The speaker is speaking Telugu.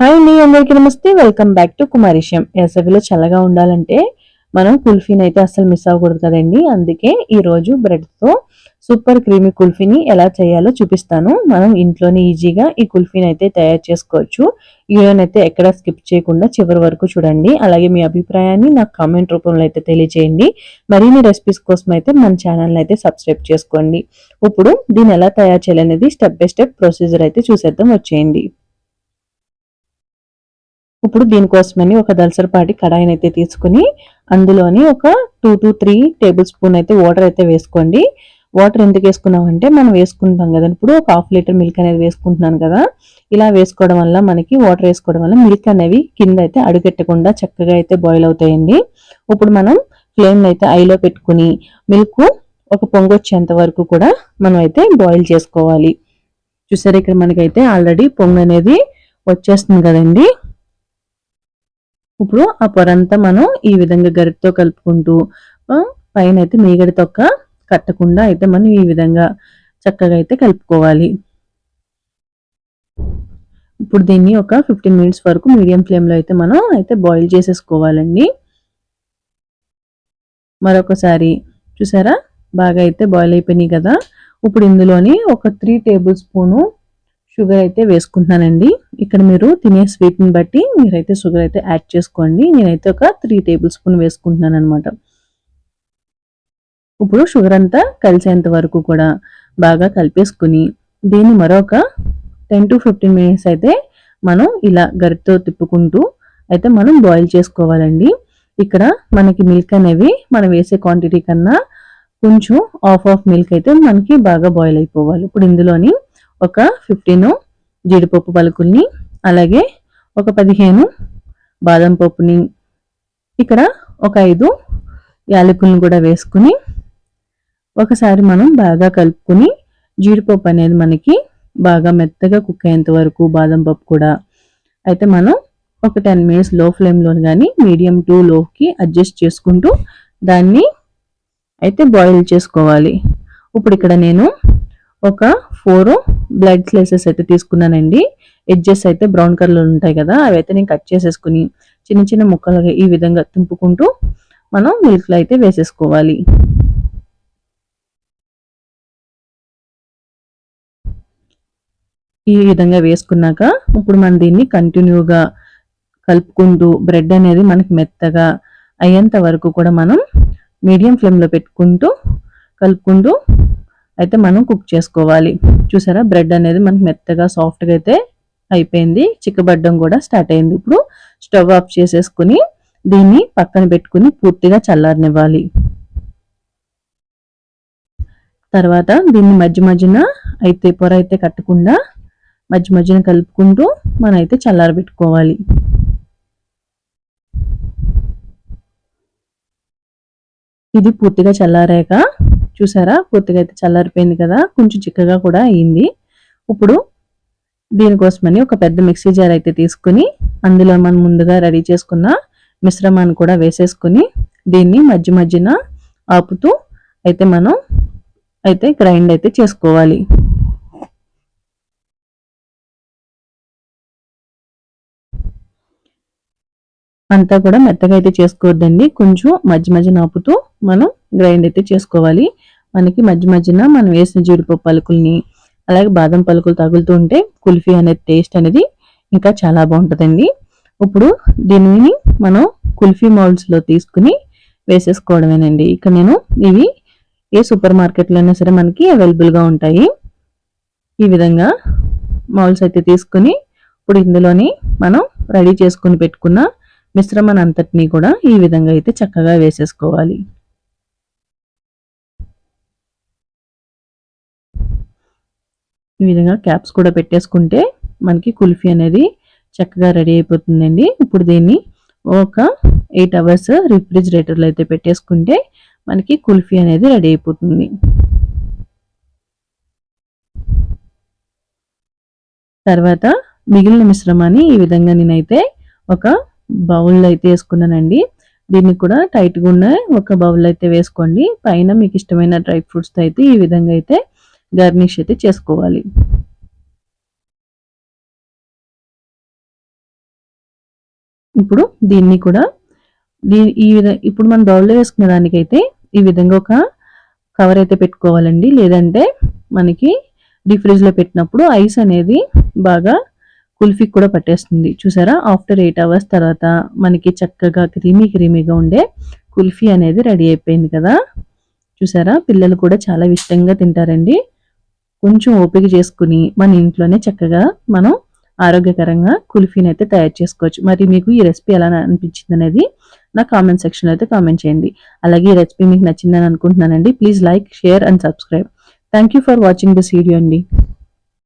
హాయ్ అండి, అందరికీ నమస్తే. వెల్కమ్ బ్యాక్ టు కుమారిషం. వేసవిలో చల్లగా ఉండాలంటే మనం కుల్ఫీని అయితే అస్సలు మిస్ అవ్వకూడదు కదండి. అందుకే ఈ రోజు బ్రెడ్ తో సూపర్ క్రీమీ కుల్ఫీని ఎలా చేయాలో చూపిస్తాను. మనం ఇంట్లోనే ఈజీగా ఈ కుల్ఫీని అయితే తయారు చేసుకోవచ్చు. ఈ వీడియోనైతే ఎక్కడ స్కిప్ చేయకుండా చివరి వరకు చూడండి. అలాగే మీ అభిప్రాయాన్ని నాకు కామెంట్ రూపంలో అయితే తెలియజేయండి. మరిన్ని రెసిపీస్ కోసం అయితే మన ఛానల్ అయితే సబ్స్క్రైబ్ చేసుకోండి. ఇప్పుడు దీన్ని ఎలా తయారు చేయాలనేది స్టెప్ బై స్టెప్ ప్రొసీజర్ అయితే చూసేద్దాం, వచ్చేయండి. ఇప్పుడు దీనికోసమని ఒక దలసరిపాటి కడాయిని అయితే తీసుకుని అందులోని ఒక 2 to 3 టేబుల్ స్పూన్ అయితే వాటర్ అయితే వేసుకోండి. వాటర్ ఎందుకు వేసుకున్నామంటే మనం వేసుకుంటాం కదా, ఇప్పుడు ఒక హాఫ్ లీటర్ మిల్క్ అనేది వేసుకుంటున్నాను కదా. ఇలా వేసుకోవడం వల్ల మనకి వాటర్ వేసుకోవడం వల్ల మిల్క్ అనేవి కింద అయితే అడుగెట్టకుండా చక్కగా అయితే బాయిల్ అవుతాయండి. ఇప్పుడు మనం ఫ్లేమ్ అయితే ఐలో పెట్టుకుని మిల్క్ ఒక పొంగొచ్చేంత వరకు కూడా మనం అయితే బాయిల్ చేసుకోవాలి. చూసారు, ఇక్కడ మనకైతే ఆల్రెడీ పొంగు అనేది వచ్చేస్తుంది కదండి. ఇప్పుడు ఆ పొరంతా మనం ఈ విధంగా గరిటతో కలుపుకుంటూ పైన అయితే మీగడ తొక్క కట్టకుండా అయితే మనం ఈ విధంగా చక్కగా అయితే కలుపుకోవాలి. ఇప్పుడు దీన్ని ఒక 15 మినిట్స్ వరకు మీడియం ఫ్లేమ్లో అయితే మనం అయితే బాయిల్ చేసేసుకోవాలండి. మరొకసారి చూసారా, బాగా అయితే బాయిల్ అయిపోయినాయి కదా. ఇప్పుడు ఇందులోని ఒక 3 టేబుల్ స్పూను షుగర్ అయితే వేసుకుంటున్నానండి. ఇక్కడ మీరు తినే స్వీట్ని బట్టి మీరైతే షుగర్ అయితే యాడ్ చేసుకోండి. నేనైతే ఒక 3 టేబుల్ స్పూన్ వేసుకుంటున్నాను అనమాట. ఇప్పుడు షుగర్ అంతా కలిసేంత వరకు కూడా బాగా కలిపేసుకుని దీన్ని మరొక 10 to 15 మినిట్స్ అయితే మనం ఇలా గరిటతో తిప్పుకుంటూ అయితే మనం బాయిల్ చేసుకోవాలండి. ఇక్కడ మనకి మిల్క్ అనేవి మనం వేసే క్వాంటిటీ కన్నా కొంచెం హాఫ్ మిల్క్ అయితే మనకి బాగా బాయిల్ అయిపోవాలి. ఇప్పుడు ఇందులోని ఒక 15 జీడిపప్పు పలుకుల్ని, అలాగే ఒక 15 బాదం పప్పుని, ఇక్కడ ఒక 5 యాలకులను కూడా వేసుకుని ఒకసారి మనం బాగా కలుపుకుని జీడిపప్పు అనేది మనకి బాగా మెత్తగా కుక్ అయ్యేంత వరకు బాదం పప్పు కూడా అయితే మనం ఒక 10 మినిట్స్ లో ఫ్లేమ్లో కానీ మీడియం టు లోకి అడ్జస్ట్ చేసుకుంటూ దాన్ని అయితే బాయిల్ చేసుకోవాలి. ఇప్పుడు ఇక్కడ నేను ఒక 4 బ్లడ్ స్లైసెస్ అయితే తీసుకున్నానండి. ఎడ్జెస్ అయితే బ్రౌన్ కలర్లో ఉంటాయి కదా, అవి అయితే నేను కట్ చేసేసుకుని చిన్న చిన్న ముక్కలుగా ఈ విధంగా తుంపుకుంటూ మనం మిల్క్లో అయితే వేసేసుకోవాలి. ఈ విధంగా వేసుకున్నాక ఇప్పుడు మనం దీన్ని కంటిన్యూగా కలుపుకుంటూ బ్రెడ్ అనేది మనకి మెత్తగా అయ్యేంత వరకు కూడా మనం మీడియం ఫ్లేమ్లో పెట్టుకుంటూ కలుపుకుంటూ అయితే మనం కుక్ చేసుకోవాలి. చూసారా, బ్రెడ్ అనేది మనకి మెత్తగా సాఫ్ట్గా అయితే అయిపోయింది, చిక్కబడ్డం కూడా స్టార్ట్ అయింది. ఇప్పుడు స్టవ్ ఆఫ్ చేసేసుకుని దీన్ని పక్కన పెట్టుకుని పూర్తిగా చల్లారనివ్వాలి. తర్వాత దీన్ని మధ్య మధ్యన అయితే పొర అయితే కట్టకుండా మధ్య మధ్యన కలుపుకుంటూ మనం అయితే చల్లారబెట్టుకోవాలి. ఇది పూర్తిగా చల్లారాక చూసారా, పూర్తిగా అయితే చల్లారిపోయింది కదా, కొంచెం చిక్కగా కూడా అయింది. ఇప్పుడు దీనికోసమని ఒక పెద్ద మిక్సీ జార్ అయితే తీసుకుని అందులో మనం ముందుగా రెడీ చేసుకున్న మిశ్రమాన్ని కూడా వేసేసుకుని దీన్ని మధ్య మధ్యన ఆపుతూ అయితే మనం అయితే గ్రైండ్ అయితే చేసుకోవాలి. అంతా కూడా మెత్తగా అయితే చేసుకోవద్దండి, కొంచెం మధ్య మధ్యన ఆపుతూ మనం గ్రైండ్ అయితే చేసుకోవాలి. మనకి మధ్య మధ్యన మనం వేసిన జీడిపప్పు పలుకుల్ని అలాగే బాదం పలుకులు తగులుతూ ఉంటే కుల్ఫీ అనేది టేస్ట్ అనేది ఇంకా చాలా బాగుంటుందండి. ఇప్పుడు దీనిని మనం కుల్ఫీ మౌల్డ్స్లో తీసుకుని వేసేసుకోవడమేనండి. ఇక్కడ నేను ఇవి ఏ సూపర్ మార్కెట్లో అయినా సరే మనకి అవైలబుల్గా ఉంటాయి. ఈ విధంగా మౌల్డ్స్ అయితే తీసుకుని ఇప్పుడు ఇందులోని మనం రెడీ చేసుకుని పెట్టుకున్న మిశ్రమాన్ని అంతటినీ కూడా ఈ విధంగా అయితే చక్కగా వేసేసుకోవాలి. ఈ విధంగా క్యాప్స్ కూడా పెట్టేసుకుంటే మనకి కుల్ఫీ అనేది చక్కగా రెడీ అయిపోతుందండి. ఇప్పుడు దీన్ని ఒక 8 అవర్స్ రిఫ్రిజిరేటర్లో అయితే పెట్టేసుకుంటే మనకి కుల్ఫీ అనేది రెడీ అయిపోతుంది. తర్వాత మిగిలిన మిశ్రమాన్ని ఈ విధంగా నేనైతే ఒక బౌల్ అయితే వేసుకున్నానండి. దీన్ని కూడా టైట్గా ఉన్న ఒక బౌల్ అయితే వేసుకోండి. పైన మీకు ఇష్టమైన డ్రై ఫ్రూట్స్తో అయితే ఈ విధంగా అయితే గార్నిష్ అయితే చేసుకోవాలి. ఇప్పుడు దీన్ని కూడా ఇప్పుడు మనం బౌల్లో వేసుకున్న దానికైతే ఈ విధంగా ఒక కవర్ అయితే పెట్టుకోవాలండి. లేదంటే మనకి డీప్ ఫ్రిడ్జ్లో పెట్టినప్పుడు ఐస్ అనేది బాగా కుల్ఫీకి కూడా పట్టేస్తుంది. చూసారా, ఆఫ్టర్ 8 అవర్స్ తర్వాత మనకి చక్కగా క్రీమీగా ఉండే కుల్ఫీ అనేది రెడీ అయిపోయింది కదా. చూసారా, పిల్లలు కూడా చాలా ఇష్టంగా తింటారండి. కొంచెం ఓపిక చేసుకుని మన ఇంట్లోనే చక్కగా మనం ఆరోగ్యకరంగా కుల్ఫీని అయితే తయారు చేసుకోవచ్చు. మరి మీకు ఈ రెసిపీ ఎలా అనిపించింది అనేది నా కామెంట్ సెక్షన్లో అయితే కామెంట్ చేయండి. అలాగే ఈ రెసిపీ మీకు నచ్చిందని అనుకుంటున్నానండి. Please like, share and subscribe. Thank you for watching this video అండి.